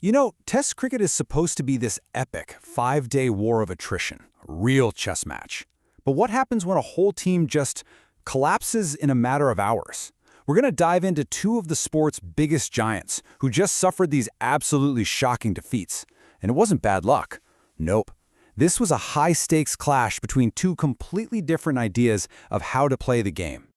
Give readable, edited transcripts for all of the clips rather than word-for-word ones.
You know, Test cricket is supposed to be this epic, 5-day war of attrition, a real chess match. But what happens when a whole team just collapses in a matter of hours? We're going to dive into two of the sport's biggest giants who just suffered these absolutely shocking defeats. And it wasn't bad luck. Nope. This was a high-stakes clash between two completely different ideas of how to play the game.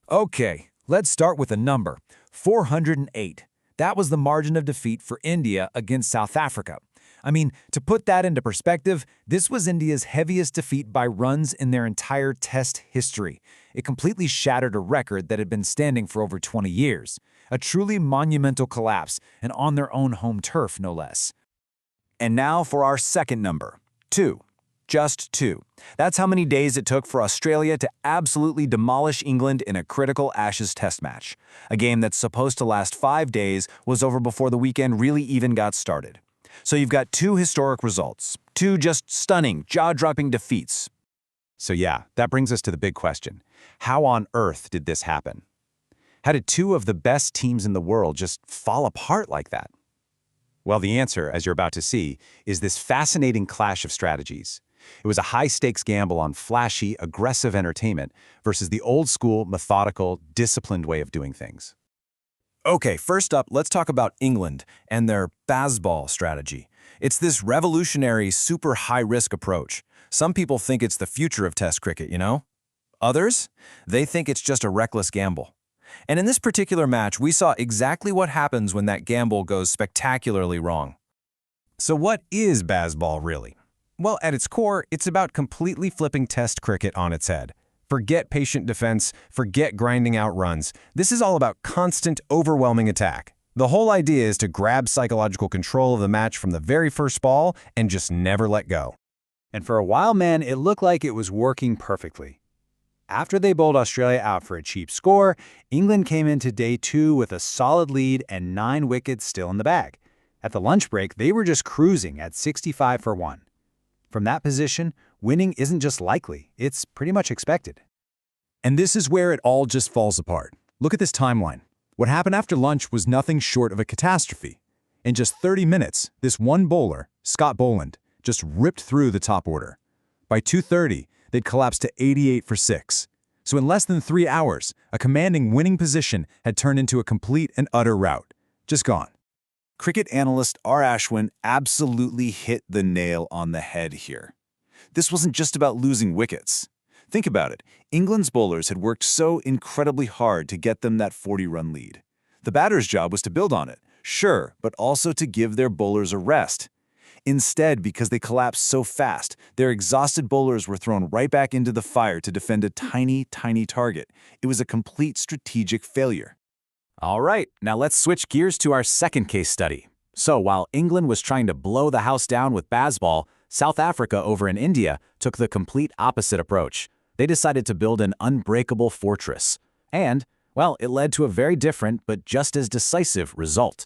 Okay, let's start with a number, 408. That was the margin of defeat for India against South Africa. I mean, to put that into perspective, this was India's heaviest defeat by runs in their entire Test history. It completely shattered a record that had been standing for over 20 years. A truly monumental collapse, and on their own home turf, no less. And now for our second number, 2. Just 2. That's how many days it took for Australia to absolutely demolish England in a critical Ashes Test match. A game that's supposed to last 5 days was over before the weekend really even got started. So you've got two historic results, two just stunning, jaw-dropping defeats. So yeah, that brings us to the big question. How on earth did this happen? How did two of the best teams in the world just fall apart like that? Well, the answer, as you're about to see, is this fascinating clash of strategies. It was a high-stakes gamble on flashy, aggressive entertainment versus the old-school, methodical, disciplined way of doing things. Okay, first up, let's talk about England and their Bazball strategy. It's this revolutionary, super high-risk approach. Some people think it's the future of Test cricket, you know? Others? They think it's just a reckless gamble. And in this particular match, we saw exactly what happens when that gamble goes spectacularly wrong. So what is Bazball really? Well, at its core, it's about completely flipping Test cricket on its head. Forget patient defense, forget grinding out runs. This is all about constant, overwhelming attack. The whole idea is to grab psychological control of the match from the very first ball and just never let go. And for a while, man, it looked like it was working perfectly. After they bowled Australia out for a cheap score, England came into day 2 with a solid lead and 9 wickets still in the bag. At the lunch break, they were just cruising at 65 for 1. From that position, winning isn't just likely, it's pretty much expected. And this is where it all just falls apart. Look at this timeline. What happened after lunch was nothing short of a catastrophe. In just 30 minutes, this one bowler, Scott Boland, just ripped through the top order. By 2:30, they'd collapsed to 88 for 6. So in less than 3 hours, a commanding winning position had turned into a complete and utter rout. Just gone. Cricket analyst R. Ashwin absolutely hit the nail on the head here. This wasn't just about losing wickets. Think about it. England's bowlers had worked so incredibly hard to get them that 40-run lead. The batter's job was to build on it, sure, but also to give their bowlers a rest. Instead, because they collapsed so fast, their exhausted bowlers were thrown right back into the fire to defend a tiny, tiny target. It was a complete strategic failure. All right, now let's switch gears to our second case study. So while England was trying to blow the house down with Bazball, South Africa over in India took the complete opposite approach. They decided to build an unbreakable fortress. And, well, it led to a very different but just as decisive result.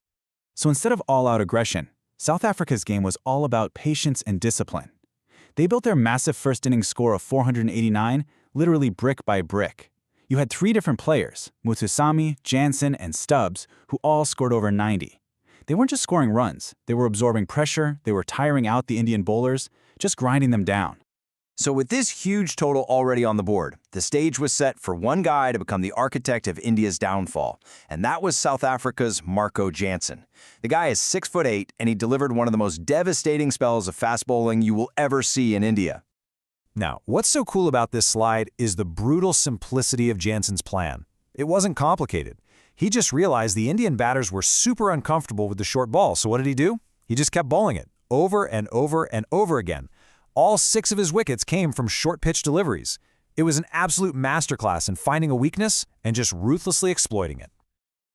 So instead of all-out aggression, South Africa's game was all about patience and discipline. They built their massive first-inning score of 489 literally brick by brick. You had 3 different players, Mutusami, Jansen, and Stubbs, who all scored over 90. They weren't just scoring runs, they were absorbing pressure, they were tiring out the Indian bowlers, just grinding them down. So with this huge total already on the board, the stage was set for one guy to become the architect of India's downfall, and that was South Africa's Marco Jansen. The guy is 6'8", and he delivered one of the most devastating spells of fast bowling you will ever see in India. Now, what's so cool about this slide is the brutal simplicity of Jansen's plan. It wasn't complicated. He just realized the Indian batters were super uncomfortable with the short ball, so what did he do? He just kept bowling it, over and over and over again. All 6 of his wickets came from short-pitch deliveries. It was an absolute masterclass in finding a weakness and just ruthlessly exploiting it.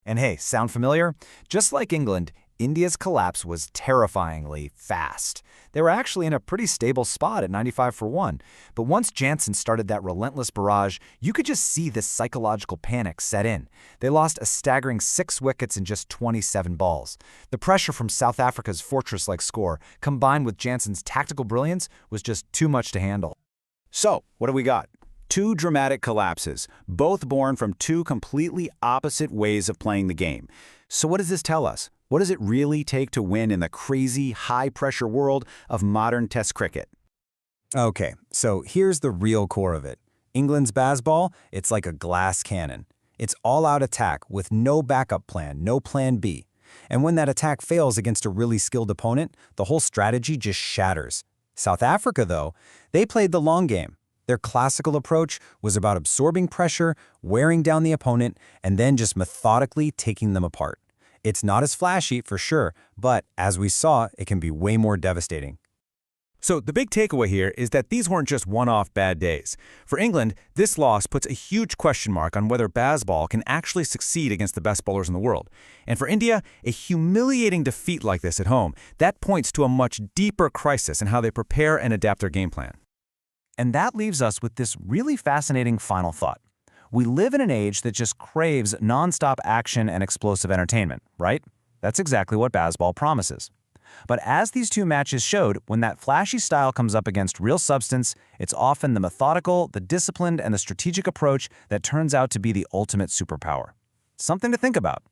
And hey, sound familiar? Just like England, India's collapse was terrifyingly fast. They were actually in a pretty stable spot at 95 for 1. But once Jansen started that relentless barrage, you could just see this psychological panic set in. They lost a staggering 6 wickets in just 27 balls. The pressure from South Africa's fortress-like score, combined with Jansen's tactical brilliance, was just too much to handle. So, what do we got? 2 dramatic collapses, both born from 2 completely opposite ways of playing the game. So what does this tell us? What does it really take to win in the crazy, high-pressure world of modern Test cricket? Okay, so here's the real core of it. England's Bazball, it's like a glass cannon. It's all-out attack with no backup plan, no plan B. And when that attack fails against a really skilled opponent, the whole strategy just shatters. South Africa, though, they played the long game. Their classical approach was about absorbing pressure, wearing down the opponent, and then just methodically taking them apart. It's not as flashy, for sure, but as we saw, it can be way more devastating. So the big takeaway here is that these weren't just one-off bad days. For England, this loss puts a huge question mark on whether Bazball can actually succeed against the best bowlers in the world. And for India, a humiliating defeat like this at home, that points to a much deeper crisis in how they prepare and adapt their game plan. And that leaves us with this really fascinating final thought. We live in an age that just craves nonstop action and explosive entertainment, right? That's exactly what Bazball promises. But as these two matches showed, when that flashy style comes up against real substance, it's often the methodical, the disciplined, and the strategic approach that turns out to be the ultimate superpower. Something to think about.